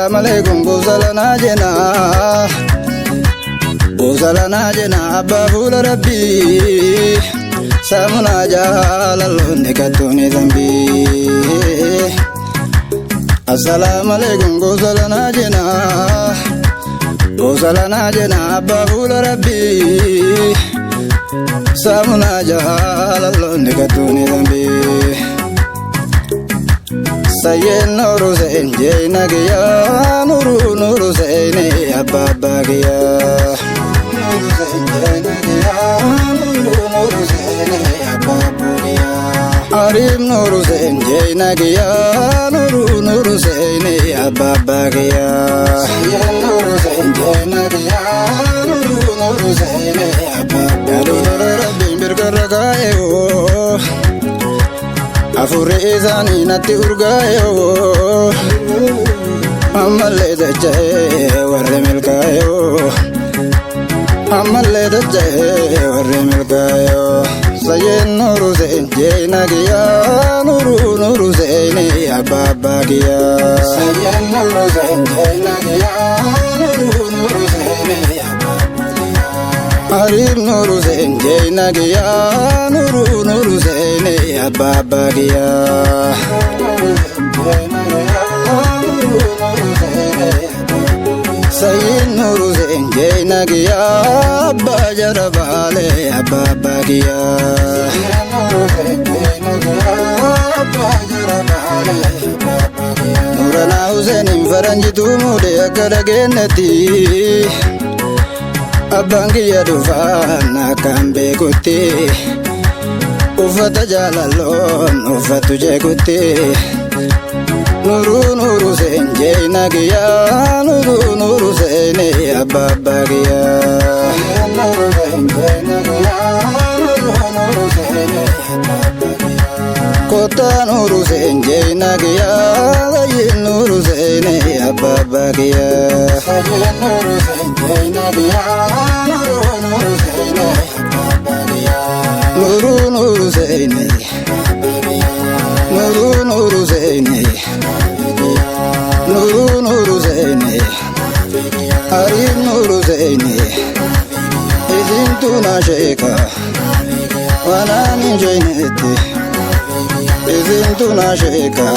السلام عليكم بوصلنا جنا بوصلنا جنا أبا فول ربي سامنا جال الله نكتوني ذنبي السلام عليكم بوصلنا جنا بوصلنا جنا أبا فول ربي سامنا جال الله نكتوني ذنبي سين نور سين جينا كيا نور نور سين يا بابا كيا نور سين جينا كيا نور سين يا بابا كيا عريم نور سين جينا كيا نور سين يا بابا كيا سين نور سين جينا كيا نور سين يا بابا كيا ربي بركاته afurri isaanii natti urgaayoo ammallee dacha'ee warri milkaayoo ammallee dacha'ee warri milkaayoo sayyeen nuru seen jeena kiyyaa nuru seeni abbaa abbaa kiyyaa sayyeen nuru seen jeena kiyyaa nuru seeni abbaa abbaa kiyyaa ariif nuru seen jeena kiyyaa nuru seeni abbaa abbaa kiyyaa sayyeen nuru seen jeena kiyyaa abbaa jara baalee abbaa abbaa kiyyaa nuranaa Huseenin faranjituu muudee akka dhageenyatti abbaan kiyya dhufaan akkaan beekutti uffata jaalalloon uffatu jeekutti nuru seen jeena kiyyaa nuru seeni abbaa abbaa kiyyaa nuru seen jeena kiyyaa nuru seeni kottaa nuru seen jeena kiyyaa sayyiin nuru seeni abbaa abbaa kiyyaa sayyiin nuru seen jeena kiyyaa nuru seeni nuru seeni nuru seeni nuru seeni ariif nuru seeni isintu na sheeka wanaan hin jeenetti isintu na sheeka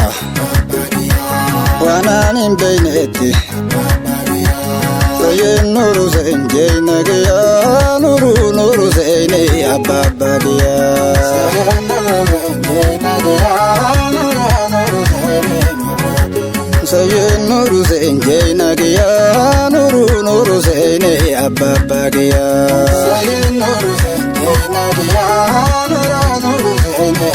wanaan hin beenetti sayyeen nuru seen jeena kiyyaa nuru seeni abbaa abbaa kiyyaa sayyeen nuru seen jeena kiyyaa nuru seeni abbaa abbaa kiyyaa sayyeen nuru seen jeena kiyyaa nuru seeni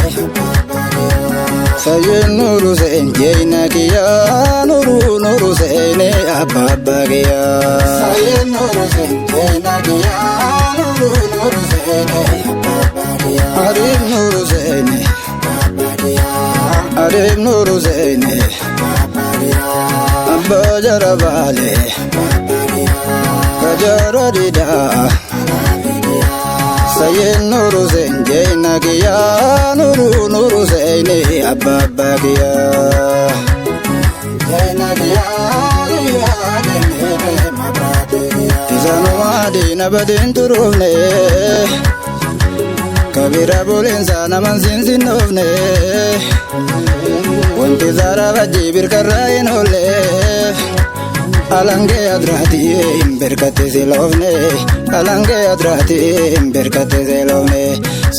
sayyeen nuru seen jeena kiyyaa nuru seeni abbaa abbaa kiyyaa sayyeen nuru seen jeena kiyyaa nuru seeni abbaa abbaa kiyyaa ariif nuru seeni ariif nuru seeni abbaa jara baalee kajara didaa sayyeen nuru seen jeena kiyyaa nuru seeni abbaa abbaa kiyyaa jeena kiyyaa isaanuma diina badeen turuufne kabira buleensa naman sinsinnoofne wanti zaara fajjii birkarraa hin oolle alangee adraatii hin berkatte siloofne alangee adraatii hin berkatte siloofne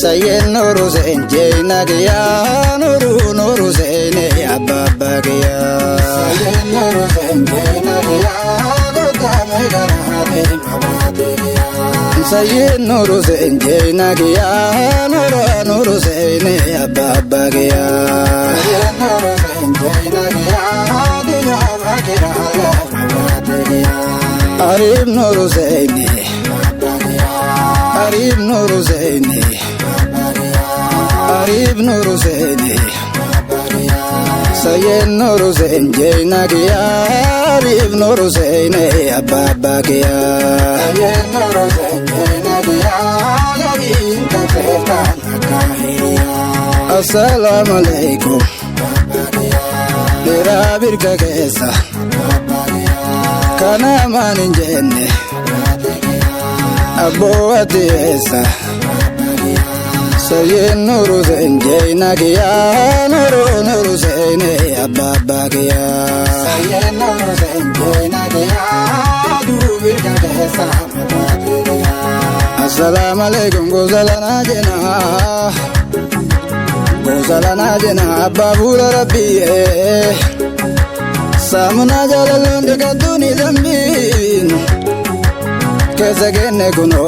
sayyeen nuru seen jeena kiyyaa nuru seeni abbaa abbaa kiyyaa sayyeen nuru seen jeena kiyyaa godaame garaate mabaate kiyyaa sayyeen nuru seen jeena kiyyaa nuru seeni abbaa abbaa kiyyaa sayyeen nuru seen jeena kiyyaa diyaaba kiraala mabaate kiyyaa ariif nuru seeni ariif nuru seeni ariif nuru seeni sayyeen nuru seen jeena kiyyaa ariif nuru seeni abbaa abbaa kiyyaa sayyeen nuru seen jeena kiyyaa gadiin kafeetaan akka hiriyaa assalamu alaikum dhiraa birka keessa kana manin jenne abbo adesa sayen nuru zenjena kiya nuru zene abba kiya sayen nuru zenjena kiya dubi kadesa assalamu alaikum gozalana jena abba bula rabbi samuna jalalun dekaduni zambin kezagene kuno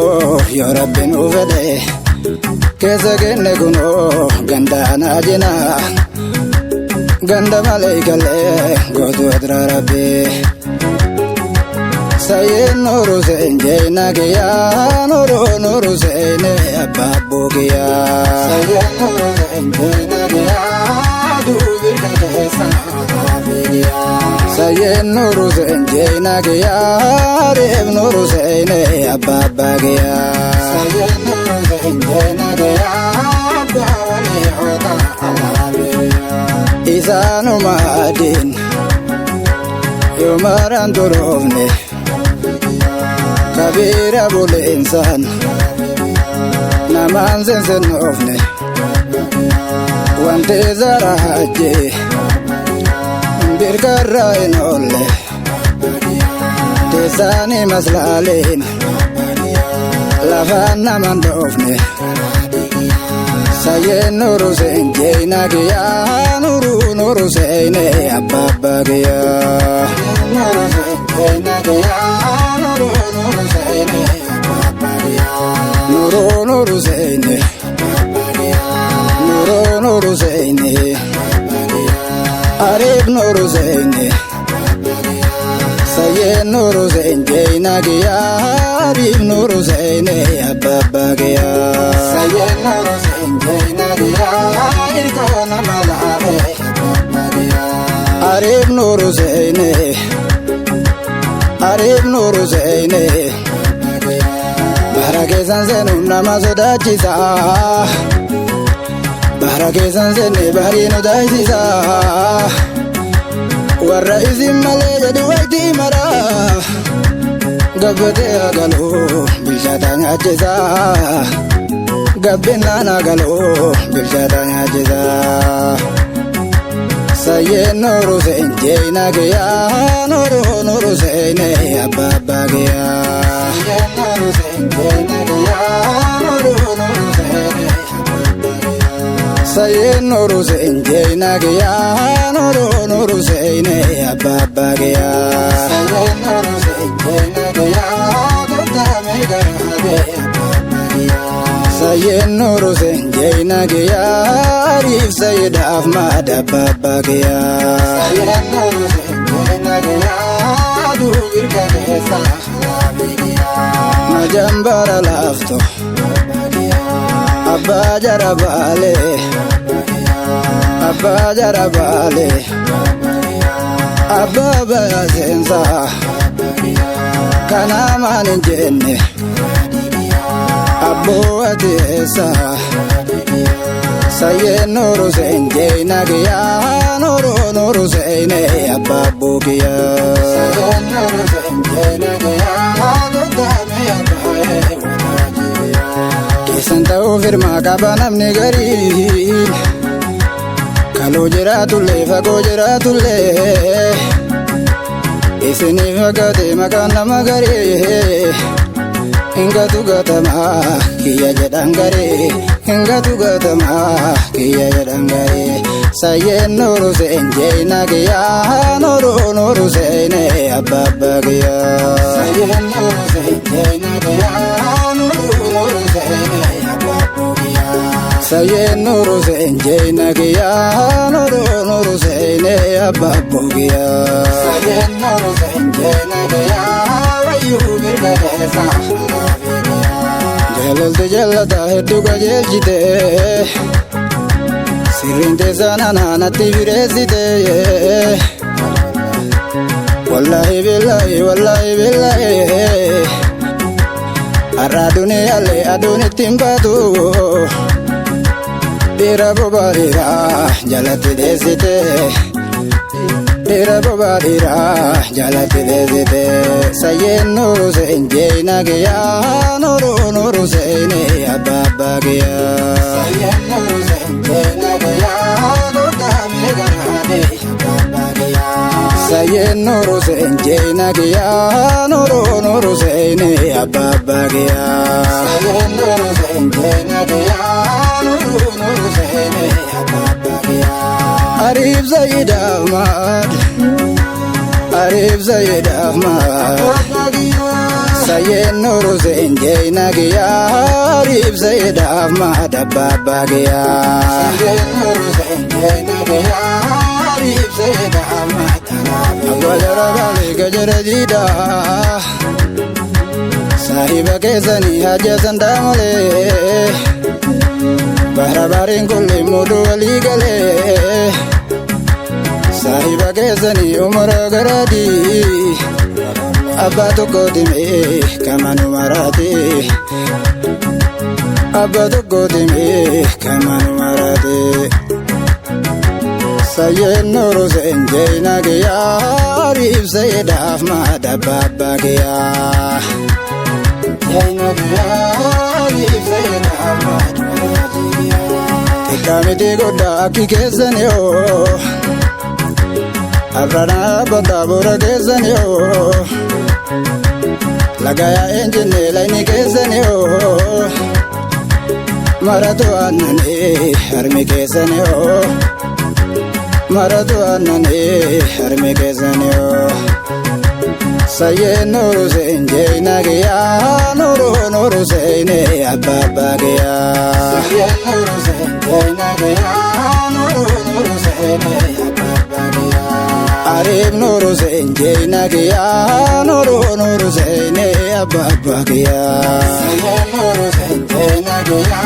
ya rabbi ufede kezagene kuno gandana jena ganda malaikale godu adra rabbi sayen nuru zenjena kiya nuru zene abba kiya sayen nuru zenjena kiya dubi kadesa sayen nuru zenjena kiya reb nuru zene abba kiya sayen nuru zenjena kiya dawani hota isanu madin yomaran durofne kabira bule insan naman zenzen ofne wante zara haje birkarra inolle tesani maslalin lafan naman dofne sayen nuru zenjena kiya nuru zene abba kiya nuru zenjena kiya nuru zene abba kiya nuru zene nuru zene arif nuru zene sayen nuru zenjena kiya arif nuru zene abba kiya sayen nuru zenjena kiya irkona malare arif nuru zene arif nuru zene bahra kesan zenu namazodachisa bahra kesan zene bahri no daisisa warra izim male jadi waiti mara gabde agalo biljadanya jeza gabbena agalo biljadanya jeza sayen nuru zenjena kiya nuru zene abba kiya sayen nuru zenjena kiya nuru zene sayen nuru zenjena kiya nuru zene abba kiya sayen nuru zenjena kiya dame garage sayen nuru zenjena kiya arif sayid ahmad abba kiya sayen nuru zenjena kiya dubi kadesa majambara lafto abba jarabale abba bayazenza kana manin jenne abbo adesa sayen nuru zenjena kiya nuru zene abba kiya sayen nuru zenjena kiya dame abba kesan tau firma kabanamne garin kalo jiratulle fago jiratulle isini fagate makana magare inga tugatama kiya jedangare inga tugatama kiya jedangare sayen nuru zenjena kiya nuru zene abba kiya sayen nuru zenjena kiya nuru zene abba kiya sayen nuru zenjena kiya nuru zene abba kiya sayen nuru zenjena kiya wayu birkadesa jalaltu jalata heddu gajeeljite sirrinte sanana natti fireessite wallahi billahi arra duniyaalle aduunitti hin baatu dhiira bobaariira jalatti deessite Dira boba dira jalati dezite sayen nuru senjena gya nuru nuru sene ababa gya sayen nuru senjena gya nuru megane ababa gya sayen nuru senjena gya nuru nuru sene ababa gya sayen nuru senjena gya nuru nuru sene ababa gya Arif Zaid Ahmad Arif Zaid Ahmad Sayen Nuru Zenjena Gya Arif Zaid Ahmad Ababa Gya Sayen Nuru Zenjena Gya Arif Zaid Ahmad Abba Jarabali Gajaradida Sahiba Kezani Haja Sandamale Bahrabarin kulli mudu wali gale Sahiba kezani umara garadi Abba tokko dime kamanu marati Abba tokko dime kamanu marati Sayen Nuru Zenjena Gya Arif Zaid Ahmad Ababa Gya Zenjena Gya Arif Zaid Ahmad Kamiti goda aki kesan yo Abrana bata bura kesan yo Lagaya enjine laini kesan yo Maratu annane harmi kesan yo Maratu annane harmi kesan yo Sayen Nuru Zenjena Gya Nuru Nuru Sene Ababa Gya Sayen Nuru Zenjena Gya Nuru Nuru Sene Ababa Gya Arif Nuru Zenjena Gya Nuru Nuru Sene Ababa Gya Sayen Nuru Zenjena Gya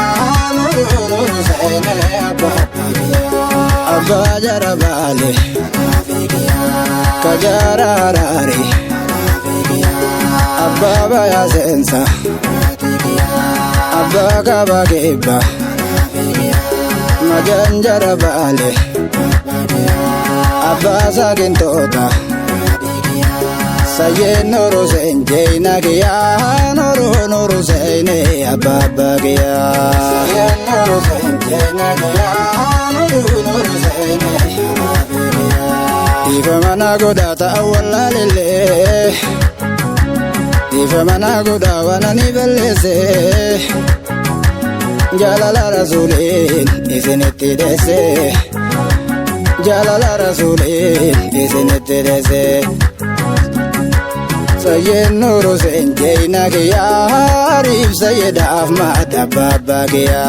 Nuru Nuru Sene Ababa Gya Abba Jarabali Kajararari Abba baya sensa Abba kaba keba Majanjara bale Abba sakin tota Sayen Nuru Zenjena Gya Nuru Nuru Sene Ababa Gya Sayen Nuru Zenjena Gya Nuru Nuru Sene Ababa Gya Ifa mana godata awalla lele Ifa mana goda wana ni bellese Jalala Rasulin isinitti dese Jalala Rasulin isinitti dese Sayen Nuru Zenjena Gya Arif Zaid Ahmad Ababa Gya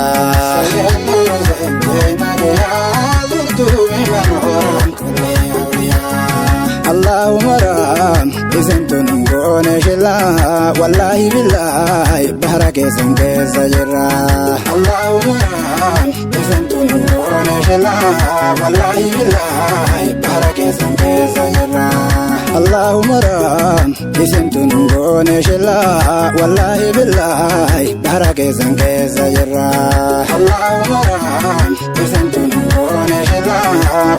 Sayen Nuru Zenjena Gya Zurtu miman horam kulli Allahumma ram izintun ngone shilla wallahi billahi bahra kesan kesa jirra Allahumma ram izintun ngone shilla wallahi billahi bahra kesan kesa jirra Allahumma ram izintun ngone shilla wallahi billahi bahra kesan kesa jirra Allahumma ram izintun ngone shilla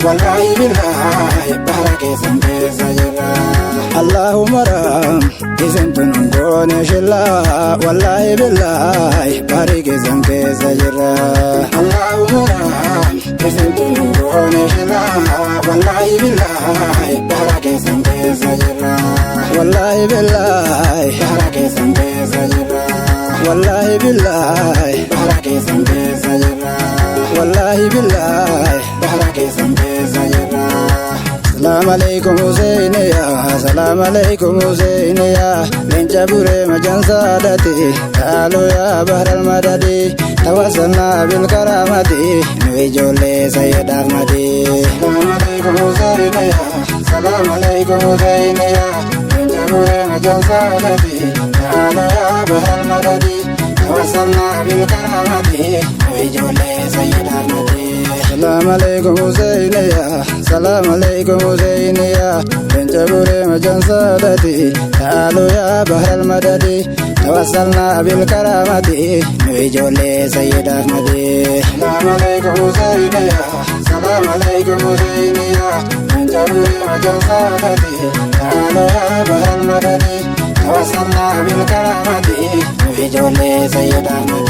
wallahi billahi bahra kesan Allahumma ram izintun ngone shilla wallahi billahi bahri kesan kesa jirra Allahumma ram izintun ngone shilla wallahi billahi bahri kesan kesa jirra wallahi billahi bahri kesan kesa jirra wallahi billahi bahri kesan kesa jirra wallahi billahi bahri kesan kesa jirra Salam alaikum Husseiniya Salam alaikum Husseiniya Lencha bure majan sadati Taalo ya bahar al-madadi Tawassalna bil karamati Nui jole Sayyid Ahmadi Salam alaikum Husseiniya Salam alaikum Husseiniya Lencha bure majan sadati Taalo ya bahar al-madadi Tawassalna bil karamati Nui jole Sayyid Ahmadi Salam alaikum Husseiniya Salam alaikum Husseiniya Lencha bure majan sadati Taalo ya bahar al-madadi Tawassalna bil karamati Nui jole Sayyid Ahmadi Salam alaikum Husseiniya Salam alaikum Husseiniya جبري وجل سادتي تعالوا يا بحر المدد توسلنا بالكرامة في جولي سيد أحمد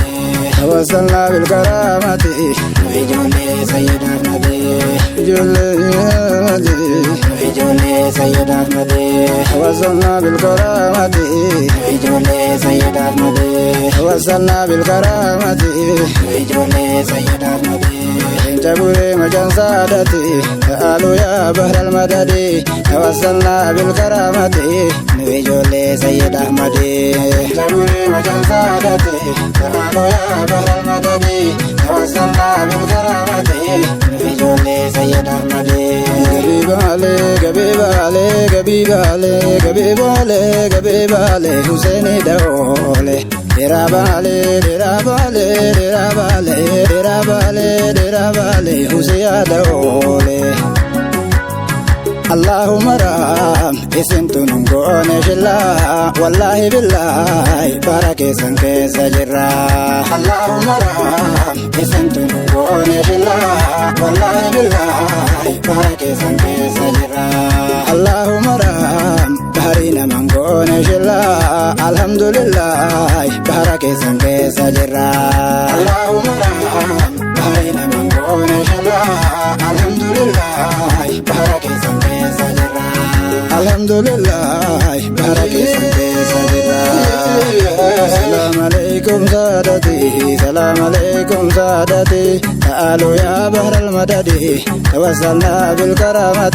توسلنا بالكرامة في جولي سيد أحمد في جولي سيد أحمد توسلنا بالكرامة في جولي سيد أحمد توسلنا بالكرامة في جولي سيد أحمد جبري مجن سادتي تعالوا يا بحر المدد توسلنا بالكرامة في جولي سيد أحمد جبري مجن سادتي تعالوا يا بحر المدد توسلنا بالكرامة في جولي سيد أحمد قبيب علي قبيب علي قبيب علي قبيب علي قبيب علي حسين دولي درابالي درابالي درابالي درابالي درابالي حسين دولي اللهم رام اسنتن كون شلا والله بالله بارك سنك سجرا اللهم رام اسنتن كون شلا والله بالله بارك سنك سجرا اللهم رام بحرين من كون شلا الحمد لله بارك سنك سجرا اللهم رام بحرين من كون شلا الحمد لله بارك سنك الحمد لله بارك السلام عليكم سادتي سلام عليكم سادتي تعالوا يا بحر المدد توسلنا بالكرامة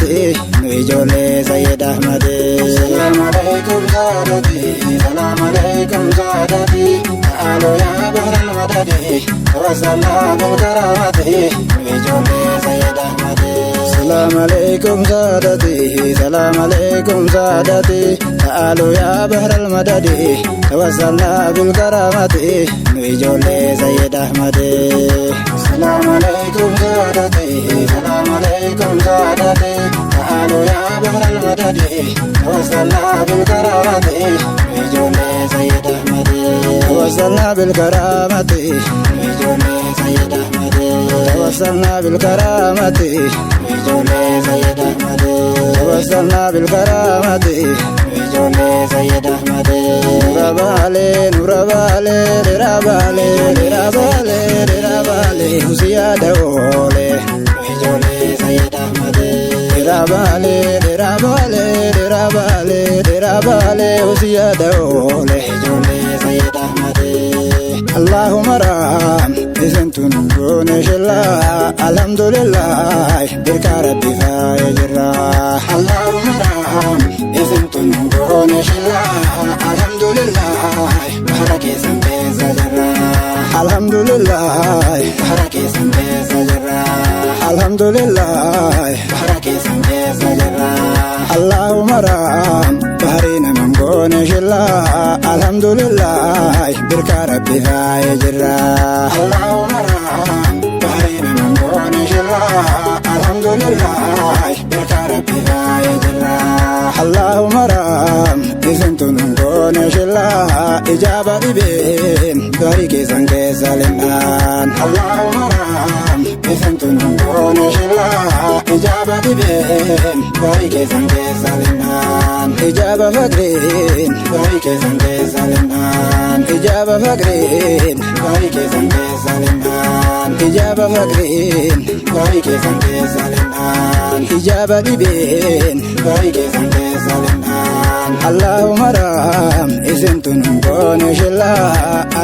نجولي سيد أحمد السلام عليكم سادتي سلام عليكم سادتي تعالوا يا بحر المدد توسلنا بالكرامة نجولي سيد أحمد السلام عليكم سادتي سلام عليكم سادتي تعالوا يا بحر المدد توسلنا بالكرامة نجولي سيد أحمد السلام عليكم سادتي سلام عليكم سادتي تعالوا يا بحر المدد توسلنا بالكرامة نجولي سيد أحمد توسلنا بالكرامة نجولي سيد أحمد توسلنا بالكرامة نجولي سيد أحمد توسلنا بالكرامة نجولي سيد أحمد نور بالي نور بالي نور بالي نور بالي نور بالي حسين دولي نجولي سيد أحمد نور بالي نور بالي نور بالي نور بالي حسين دولي نجولي سيد أحمد اللهم رام اسنتن كون شلا الحمد لله برك ربي فاجرا اللهم رام اسنتن كون شلا الحمد لله بارك سنك سجرا الحمد لله بارك سنك سجرا الحمد لله بارك سنك سجرا اللهم رام بحرين من كون شلا الحمد لله برك ربي فاجرا اللهم رام بحرين من كون شلا الحمد لله برك ربي فاجرا اللهم رام اسنتن كون شلا إجابة بين بارك سنك سالنان اللهم رام اسنتن كون شلا إجابة بين بارك سنك سالنان إجابة فقرين بارك سنك سالنان إجابة فقرين بارك سنك سالنان إجابة فقرين بارك سنك سالنان إجابة بين بارك سنك سالنان اللهم رام اسنتن كون شلا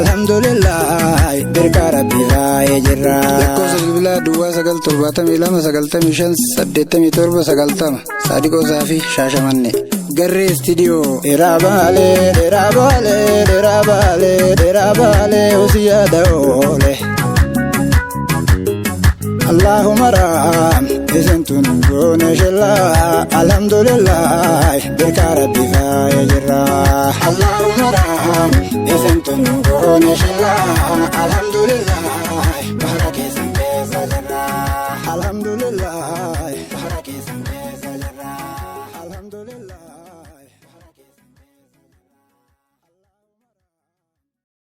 الحمد لله برك ربي لا يجرا لكوس البلاد دوا سقل تربة ميلام سقلت مشان سدت تربة سقلت صادقو صافي شاشمني قري استديو درابالي درابالي درابالي درابالي وسيا دولي اللهم رام اسنتن كون شلا الحمد لله برك ربي فاجرا اللهم رام اسنتن كون شلا الحمد لله